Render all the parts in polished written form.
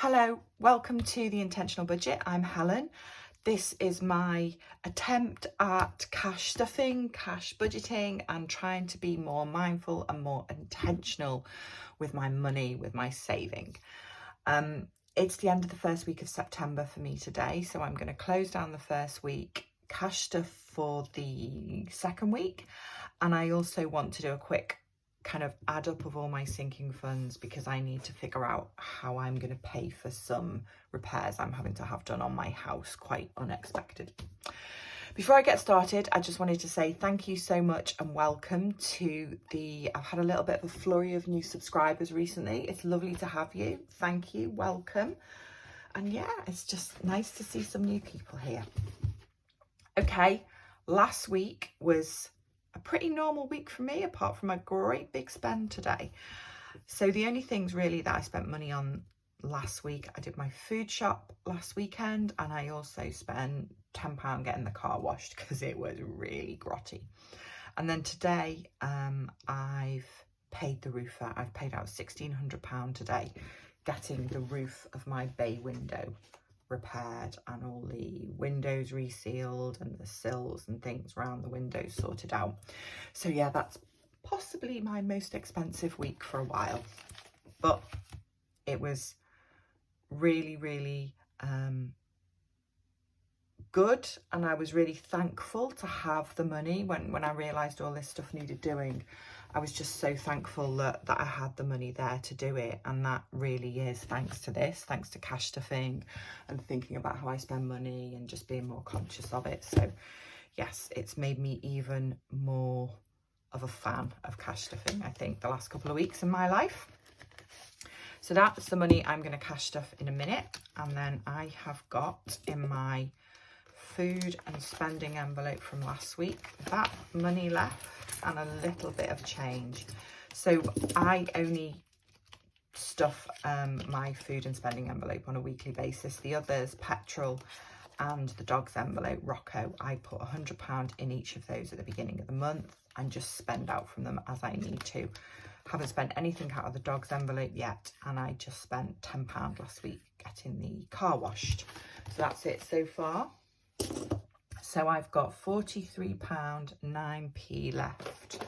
Hello, welcome to The Intentional Budget. I'm Helen. This is my attempt at cash stuffing, cash budgeting, and trying to be more mindful and more intentional with my money, with my saving. It's the end of the first week of September for me today, so I'm going to close down the first week, cash stuff for the second week, and I also want to do a quick kind of add up of all my sinking funds because I need to figure out how I'm going to pay for some repairs I'm having to have done on my house, quite unexpected. Before I get started, I just wanted to say thank you so much and welcome to I've had a little bit of a flurry of new subscribers recently. It's lovely to have you. Thank you, welcome. And yeah, it's just nice to see some new people here. Okay, last week was a pretty normal week for me, apart from a great big spend today. So the only things really that I spent money on last week, I did my food shop last weekend, and I also spent £10 getting the car washed because it was really grotty. And then today I've paid the roofer. I've paid out £1,600 today getting the roof of my bay window repaired and all the windows resealed and the sills and things around the windows sorted out. So yeah, that's possibly my most expensive week for a while, but it was really good, and I was really thankful to have the money when I realized all this stuff needed doing. I was just so thankful that I had the money there to do it, and that really is thanks to this, thanks to cash stuffing and thinking about how I spend money and just being more conscious of it. So yes, it's made me even more of a fan of cash stuffing, I think, the last couple of weeks in my life. So that's the money I'm going to cash stuff in a minute. And then I have got in my food and spending envelope from last week that money left and a little bit of change. So I only stuff my food and spending envelope on a weekly basis. The others, petrol and the dog's envelope, Rocco, I put £100 in each of those at the beginning of the month and just spend out from them as I need to. Haven't spent anything out of the dog's envelope yet, and I just spent £10 last week getting the car washed. So that's it so far. So I've got £43 9p left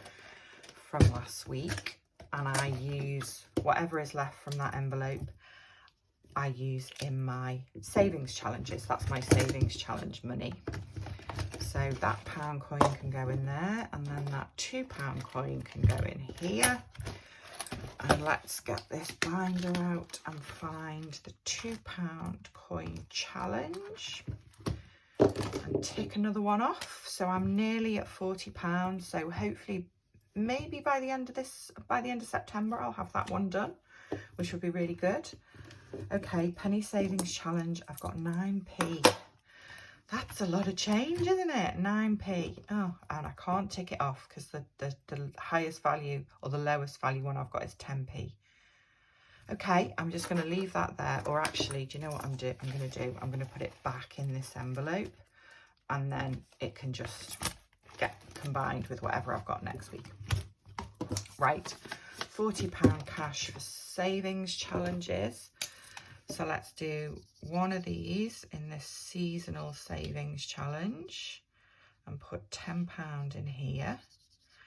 from last week, and I use whatever is left from that envelope I use in my savings challenges. That's my savings challenge money. So that £1 coin can go in there, and then that £2 coin can go in here. And let's get this binder out and find the £2 coin challenge and tick another one off. So I'm nearly at £40. So hopefully, maybe by the end of September, I'll have that one done, which would be really good. Okay, penny savings challenge. I've got 9p. That's a lot of change, isn't it? 9p. Oh, and I can't tick it off because the highest value or the lowest value one I've got is 10p. Okay, I'm just going to leave that there. Or actually, do you know what I'm going to do? I'm going to put it back in this envelope, and then it can just get combined with whatever I've got next week. Right, £40 cash for savings challenges. So let's do one of these in this seasonal savings challenge and put £10 in here.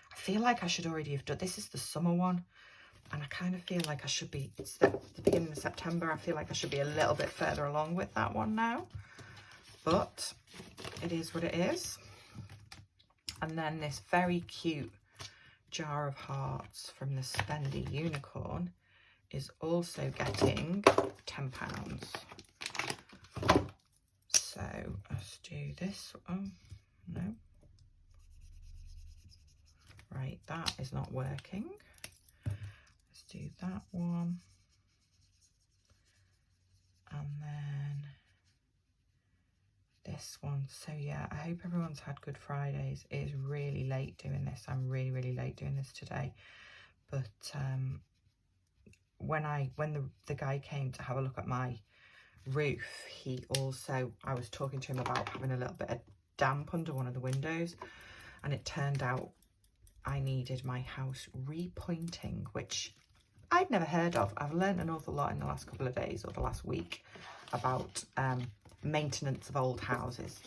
I feel like I should already have done, this is the summer one, and I kind of feel like I should be, it's the beginning of September, I feel like I should be a little bit further along with that one now, but it is what it is. And then this very cute jar of hearts from the Spendy Unicorn is also getting £10. So let's do this. Oh, no. Right, that is not working. Let's do that one. And then this one. So yeah, I hope everyone's had Good Fridays. It is really late doing this. I'm really late doing this today. But when the guy came to have a look at my roof, I was talking to him about having a little bit of damp under one of the windows, and it turned out I needed my house repointing, which I'd never heard of. I've learned an awful lot in the last couple of days or the last week about maintenance of old houses.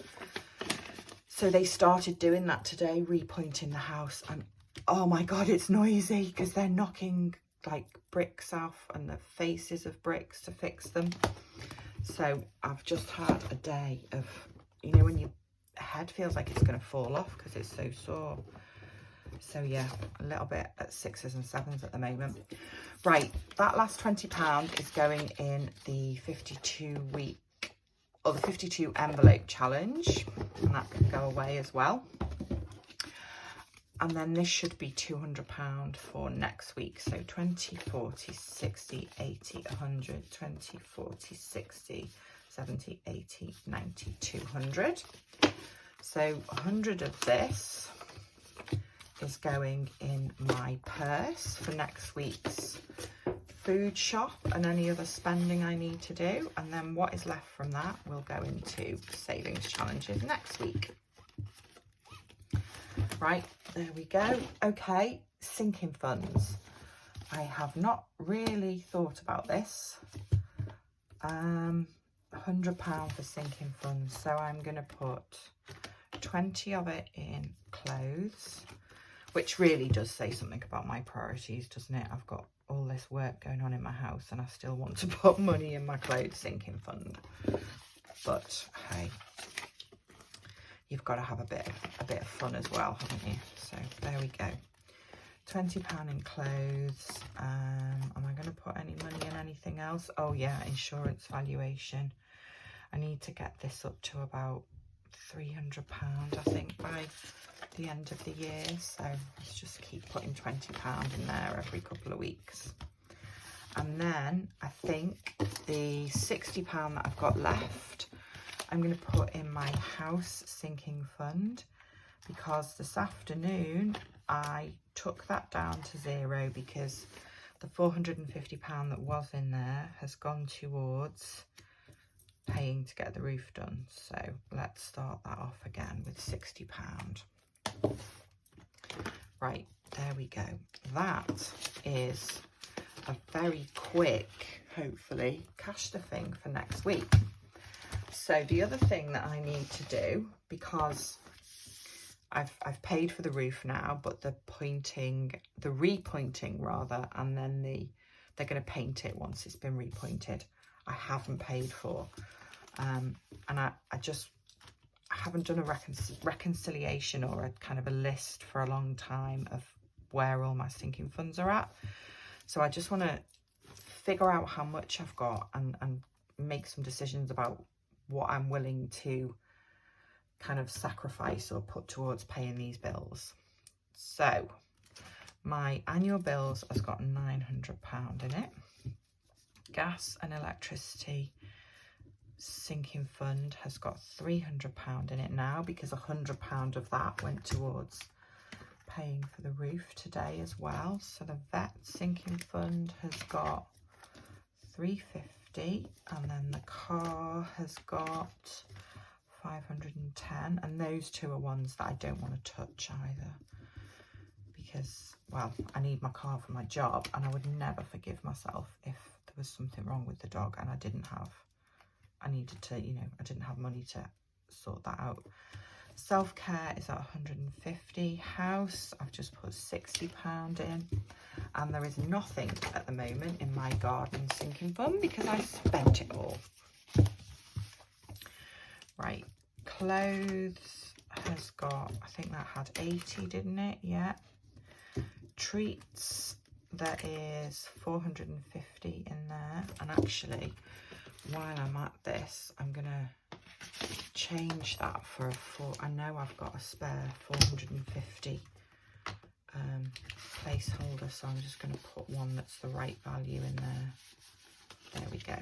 So they started doing that today, repointing the house, and oh my God, it's noisy because they're knocking like bricks off and the faces of bricks to fix them. So I've just had a day of, you know, when your head feels like it's going to fall off because it's so sore. So yeah, a little bit at 6s and 7s at the moment. Right, that last £20 is going in the 52 week or the 52 envelope challenge, and that can go away as well. And then this should be £200 for next week. So 20, 40, 60, 80, 100, 20, 40, 60, 70, 80, 90, 200. So 100 of this is going in my purse for next week's food shop and any other spending I need to do. And then what is left from that will go into savings challenges next week. Right, there we go. Okay, sinking funds. I have not really thought about this. £100 for sinking funds. So I'm going to put 20 of it in clothes, which really does say something about my priorities, doesn't it? I've got all this work going on in my house and I still want to put money in my clothes sinking fund. But hey, you've got to have a bit of fun as well, haven't you? So there we go. £20 in clothes. Am I going to put any money in anything else? Oh yeah, insurance valuation. I need to get this up to about £300, I think, by the end of the year. So let's just keep putting £20 in there every couple of weeks. And then I think the £60 that I've got left, I'm going to put in my house sinking fund, because this afternoon I took that down to 0 because the £450 that was in there has gone towards paying to get the roof done. So let's start that off again with £60. Right, there we go. That is a very quick, hopefully, cash the thing for next week. So the other thing that I need to do, because I've paid for the roof now, but the repointing rather, and then they're going to paint it once it's been repointed, I haven't paid for. And I haven't done a reconciliation or a kind of a list for a long time of where all my sinking funds are at. So I just want to figure out how much I've got and make some decisions about what I'm willing to kind of sacrifice or put towards paying these bills. So my annual bills has got £900 in it. Gas and electricity sinking fund has got £300 in it now, because £100 of that went towards paying for the roof today as well. So the vet sinking fund has got £350, and then the car has got £510, and those two are ones that I don't want to touch either, because, well, I need my car for my job, and I would never forgive myself if there was something wrong with the dog and I didn't have money to sort that out. Self-care is at 150. House, I've just put £60 in, and there is nothing at the moment in my garden sinking fund because I spent it all. Right, clothes has got, I think that had 80, didn't it? Yeah. Treats, there is 450 in there, and actually, while I'm at this, I'm gonna change that for I know I've got a spare 450 placeholder, so I'm just going to put one that's the right value in there. There we go.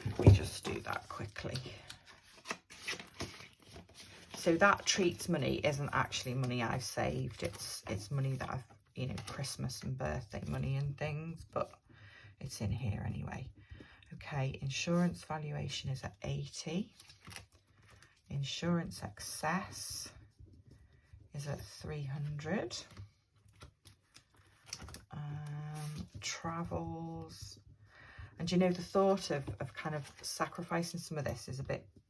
Let me just do that quickly. So that treats money isn't actually money I've saved. It's money that I've, you know, Christmas and birthday money and things, but it's in here anyway. Okay, insurance valuation is at 80. Insurance excess is at 300. travels. And you know, the thought of kind of sacrificing some of this is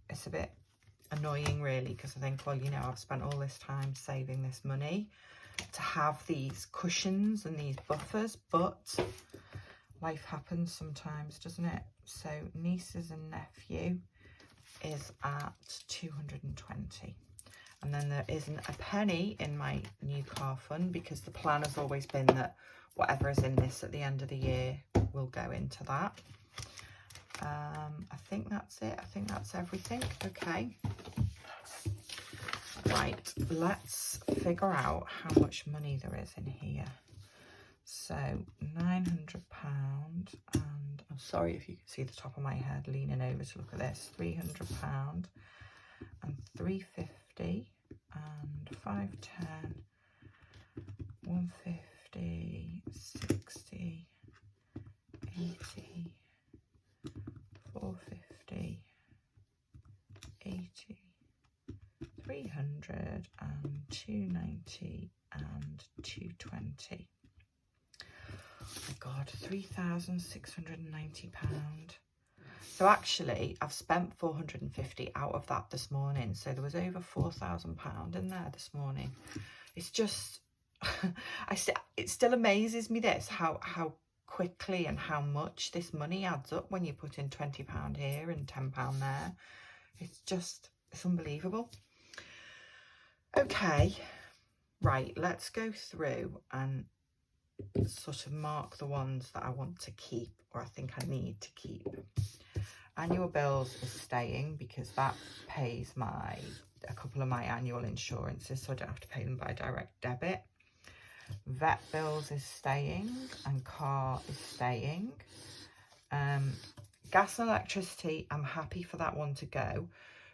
it's a bit annoying really, because I think, well, you know, I've spent all this time saving this money to have these cushions and these buffers, but life happens sometimes, doesn't it? So nieces and nephew is at 220. And then there isn't a penny in my new car fund, because the plan has always been that whatever is in this at the end of the year will go into that. I think that's it. I think that's everything. Okay. Right, let's figure out how much money there is in here. So £900, and I'm sorry if you can see the top of my head leaning over to look at this. £300 and £350 and 510, 150, 60, 80, 450, 80, 300 and 290 and 220. Oh my God, £3,690. So actually, I've spent 450 out of that this morning. So there was over £4,000 in there this morning. It's just, it still amazes me this, how quickly and how much this money adds up when you put in £20 here and £10 there. It's unbelievable. Okay, right, let's go through and sort of mark the ones that I want to keep, or I think I need to keep. Annual bills is staying because that pays a couple of my annual insurances, so I don't have to pay them by direct debit. Vet bills is staying, and car is staying. Gas and electricity, I'm happy for that one to go,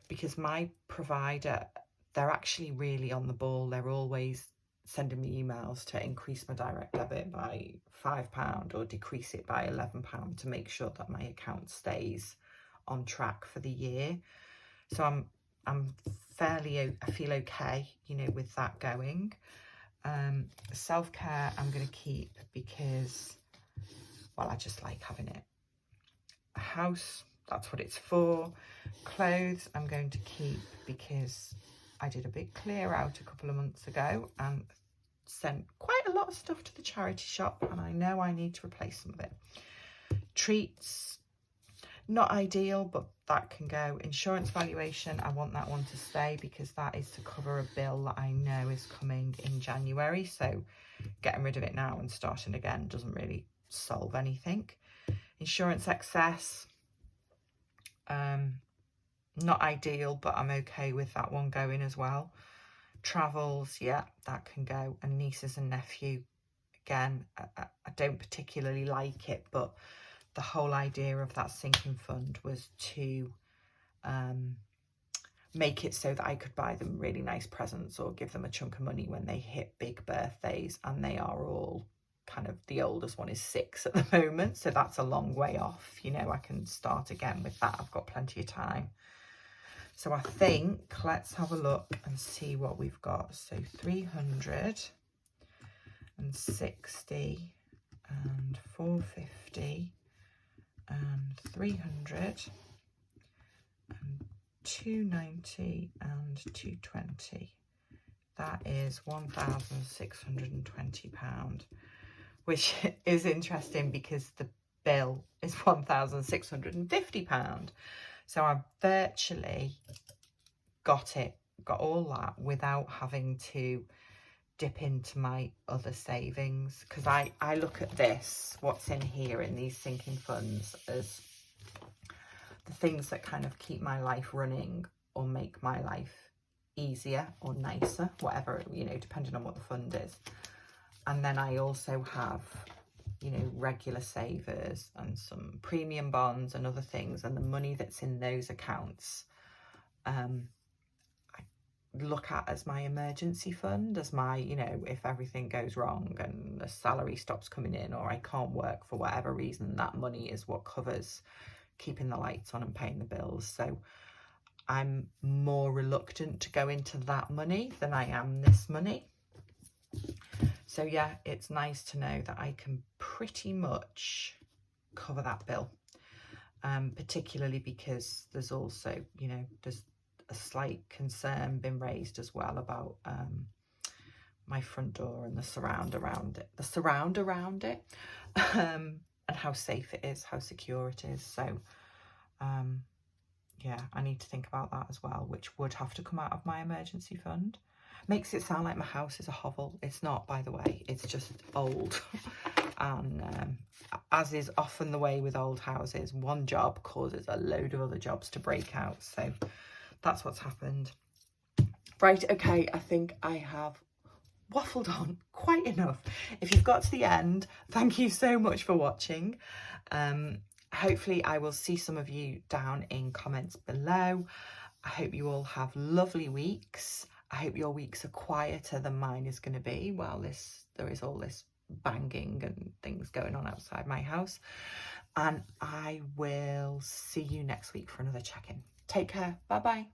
because my provider, they're actually really on the ball. They're always sending me emails to increase my direct debit by £5 or decrease it by £11 to make sure that my account stays on track for the year. So I feel okay, you know, with that going. Self-care I'm going to keep because, well, I just like having it. A house, that's what it's for. Clothes I'm going to keep because I did a big clear out a couple of months ago and sent quite a lot of stuff to the charity shop, and I know I need to replace some of it. Treats, not ideal, but that can go. Insurance valuation, I want that one to stay because that is to cover a bill that I know is coming in January. So getting rid of it now and starting again doesn't really solve anything. Insurance excess, not ideal, but I'm okay with that one going as well. Travels, yeah, that can go. And nieces and nephew, again, I don't particularly like it, but the whole idea of that sinking fund was to make it so that I could buy them really nice presents or give them a chunk of money when they hit big birthdays, and they are all kind of, the oldest one is 6 at the moment, so that's a long way off. You know, I can start again with that. I've got plenty of time. So I think let's have a look and see what we've got. So 360 and 450 and 300 and 290 and 220. That is £1,620, which is interesting because the bill is £1,650. So I virtually got all that without having to dip into my other savings, because I look at this, what's in here in these sinking funds, as the things that kind of keep my life running or make my life easier or nicer, whatever, you know, depending on what the fund is. And then I also have, you know, regular savers and some premium bonds and other things, and the money that's in those accounts I look at as my emergency fund, as my, you know, if everything goes wrong and the salary stops coming in or I can't work for whatever reason, that money is what covers keeping the lights on and paying the bills. So I'm more reluctant to go into that money than I am this money. So yeah, it's nice to know that I can pretty much cover that bill, particularly because there's also, you know, there's a slight concern been raised as well about my front door and the surround around it, and how safe it is, how secure it is. So yeah, I need to think about that as well, which would have to come out of my emergency fund. Makes it sound like my house is a hovel. It's not, by the way. It's just old. And as is often the way with old houses, one job causes a load of other jobs to break out. So that's what's happened. Right, okay, I think I have waffled on quite enough. If you've got to the end, thank you so much for watching. Hopefully I will see some of you down in comments below. I hope you all have lovely weeks. I hope your weeks are quieter than mine is going to be while there is all this banging and things going on outside my house. And I will see you next week for another check-in. Take care. Bye-bye.